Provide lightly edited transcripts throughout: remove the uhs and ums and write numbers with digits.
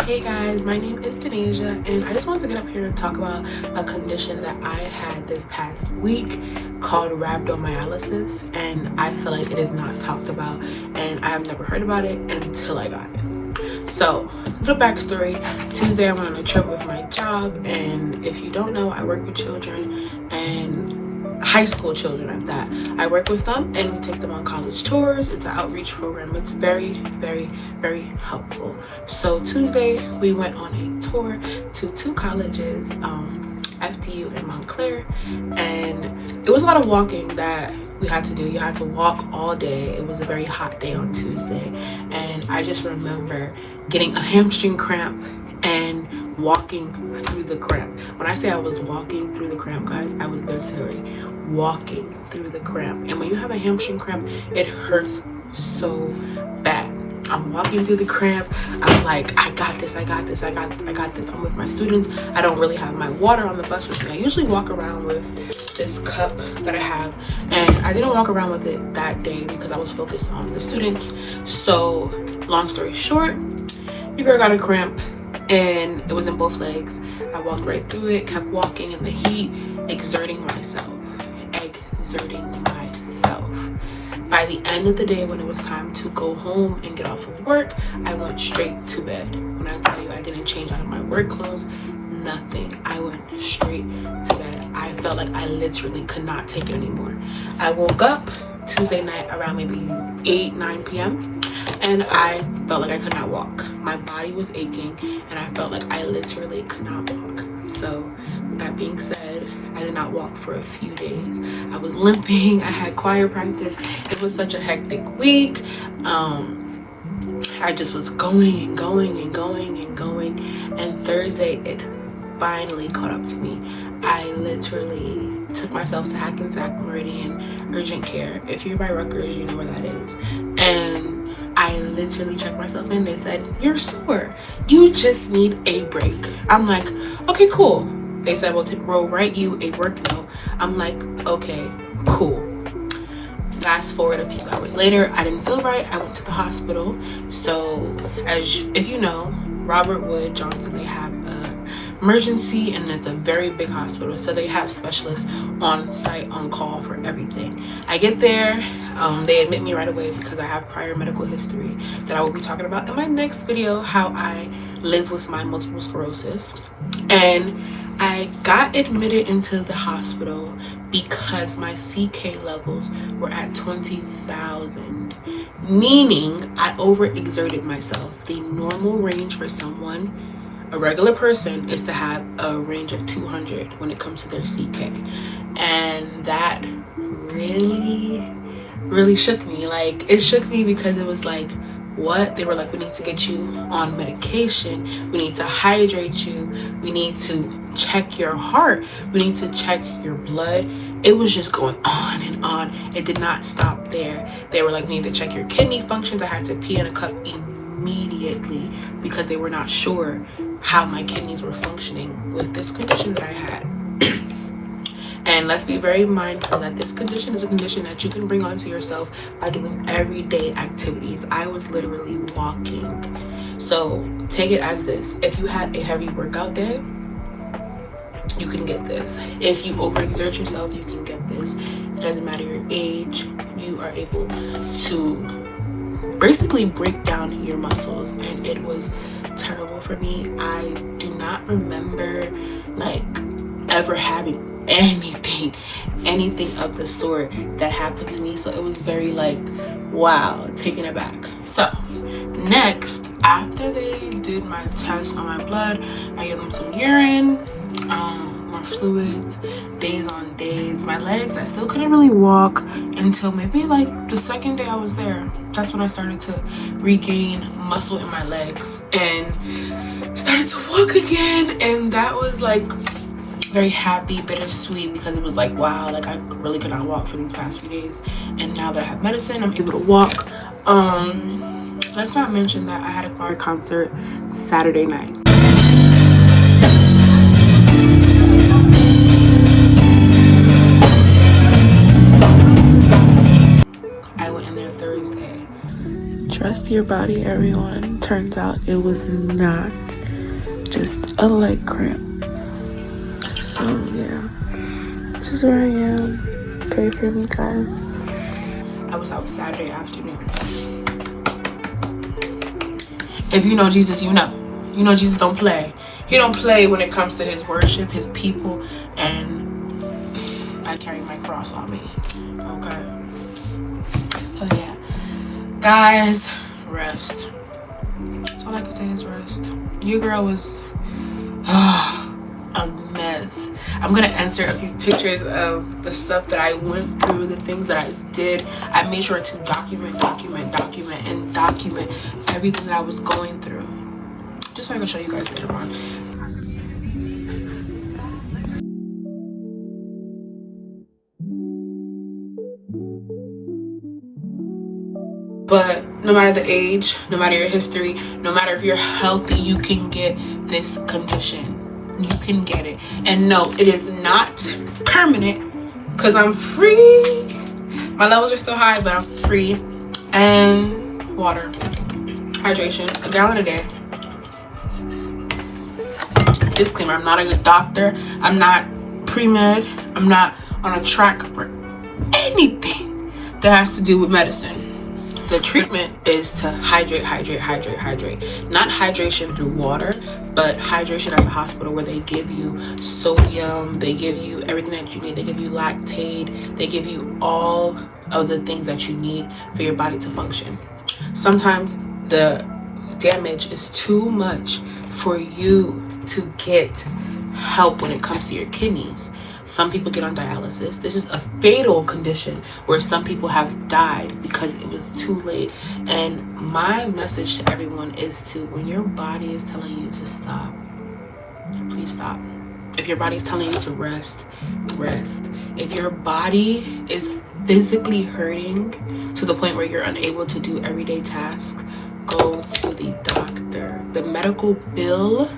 Hey guys, my name is Denasia, and I just wanted to get up here and talk about a condition that I had this past week called rhabdomyolysis, and I feel like it is not talked about, and I have never heard about it until I got it. So, little backstory. Tuesday I went on a trip with my job, and if you don't know, I work with children and high school children at that. I work with them and we take them on college tours. It's an outreach program. It's very, very, very helpful. So Tuesday we went on a tour to two colleges, FDU and Montclair, and it was a lot of walking that we had to do. You had to walk all day. It was a very hot day on Tuesday, and I just remember getting a hamstring cramp and walking through the cramp. When I say I was walking through the cramp, guys, I was literally walking through the cramp. And when you have a hamstring cramp, it hurts so bad. I'm walking through the cramp. I'm like, I got this. I'm with my students. I don't really have my water on the bus with me. I usually walk around with this cup that I have, and I didn't walk around with it that day because I was focused on the students. So long story short, your girl got a cramp and it was in both legs. I walked right through it, kept walking in the heat, exerting myself. By the end of the day, when it was time to go home and get off of work, I went straight to bed. When I tell you I didn't change out of my work clothes, nothing. I went straight to bed. I felt like I literally could not take it anymore. I woke up Tuesday night around maybe 8-9 p.m. and I felt like I could not walk. My body was aching and I felt like I literally could not walk. So with that being said, I did not walk for a few days. I was limping. I had choir practice. It was such a hectic week. I just was going. And Thursday, it finally caught up to me. I literally took myself to Hackensack Meridian Urgent Care. If you're by Rutgers, you know where that is. And I literally checked myself in. They said, "You're sore. You just need a break." I'm like, okay, cool. They said, we'll write you a work note. I'm like, okay, cool. Fast forward a few hours later, I didn't feel right. I went to the hospital. So if you know, Robert Wood Johnson, they have an emergency, and it's a very big hospital. So they have specialists on site, on call for everything. I get there. They admit me right away because I have prior medical history that I will be talking about in my next video, how I live with my multiple sclerosis. And I got admitted into the hospital because my CK levels were at 20,000, meaning I overexerted myself. The normal range for someone, a regular person, is to have a range of 200 when it comes to their CK. And that really shook me. Like, it shook me because it was like, what? They were like, we need to get you on medication. We need to hydrate you. We need to check your heart. We need to check your blood. It was just going on and on. It did not stop there. They were like, we need to check your kidney functions. I had to pee in a cup immediately because they were not sure how my kidneys were functioning with this condition that I had. And let's be very mindful that this condition is a condition that you can bring onto yourself by doing everyday activities. I was literally walking. So take it as this. If you had a heavy workout day, you can get this. If you overexert yourself, you can get this. It doesn't matter your age. You are able to basically break down your muscles, and it was terrible for me. I do not remember ever having anything of the sort that happened to me. So it was very wow, taken aback. So next, after they did my test on my blood, I gave them some urine, more fluids, days on days. My legs, I still couldn't really walk until maybe the second day I was there. That's when I started to regain muscle in my legs and started to walk again. And that was very happy, bittersweet, because it was wow, I really could not walk for these past few days, and now that I have medicine, I'm able to walk. Let's not mention that I had a choir concert Saturday night. I went in there Thursday. Trust your body, everyone. Turns out it was not just a leg cramp. So yeah, this is where I am. Pray for me, guys. I was out Saturday afternoon. If you know Jesus, you know. You know Jesus don't play. He don't play when it comes to his worship, his people, and I carry my cross on me. Okay. So yeah. Guys, rest. That's all I can say is rest. Your girl was a mess. I'm gonna answer a few pictures of the stuff that I went through, the things that I did. I made sure to document everything that I was going through, just so I can show you guys later on. But no matter the age, no matter your history, no matter if you're healthy, you can get this condition. You can get it. And no, it is not permanent, because I'm free. My levels are still high, but I'm free. And water, hydration, a gallon a day. Disclaimer, I'm not a good doctor. I'm not pre-med. I'm not on a track for anything that has to do with medicine. The treatment is to hydrate. Not hydration through water, but hydration at the hospital, where they give you sodium, they give you everything that you need. They give you lactate, they give you all of the things that you need for your body to function. Sometimes the damage is too much for you to get help when it comes to your kidneys. Some people get on dialysis. This is a fatal condition where some people have died because it was too late. And my message to everyone is to, when your body is telling you to stop, please stop. If your body is telling you to rest, rest. If your body is physically hurting to the point where you're unable to do everyday tasks, go to the doctor. The medical bill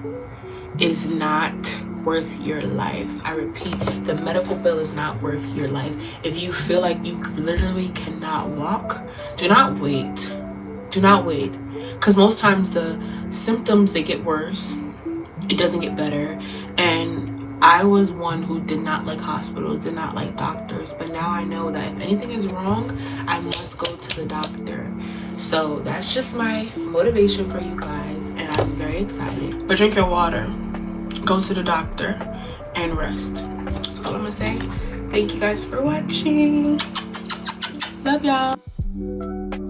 is not worth your life. I repeat, the medical bill is not worth your life. If you feel like you literally cannot walk, do not wait. Do not wait. Because most times the symptoms, they get worse. It doesn't get better. And I was one who did not like hospitals, did not like doctors. But now I know that if anything is wrong, I must go to the doctor. So that's just my motivation for you guys. And I'm very excited. But drink your water. Go to the doctor and rest. That's all I'm gonna say. Thank you guys for watching. Love y'all.